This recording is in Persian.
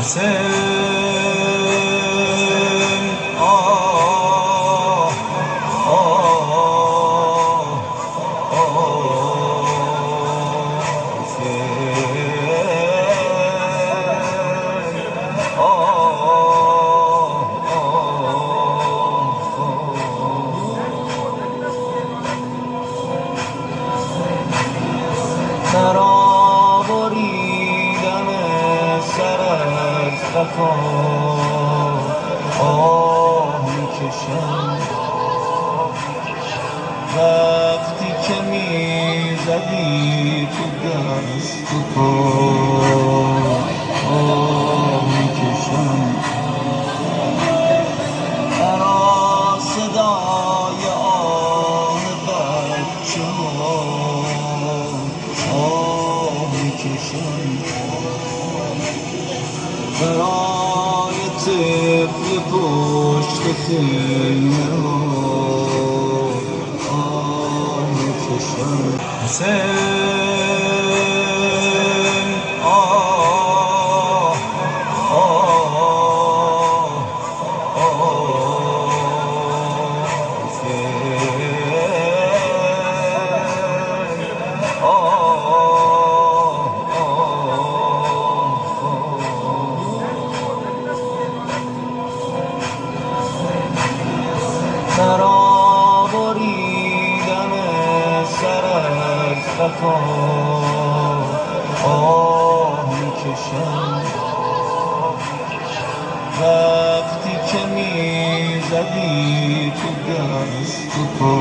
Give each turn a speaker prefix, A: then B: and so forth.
A: حسین آه آه برآوریدن سرت وفا آه میکشم وقتی که میزدی تو دست و پا آه میکشم برا صدای آه بچه ها آه میکشم برای طفل پشت خیمه ها آه میکشم حسین آه آه برآوریدن سرت وفا آه میکشم وقتی که میزدی تو دست و پا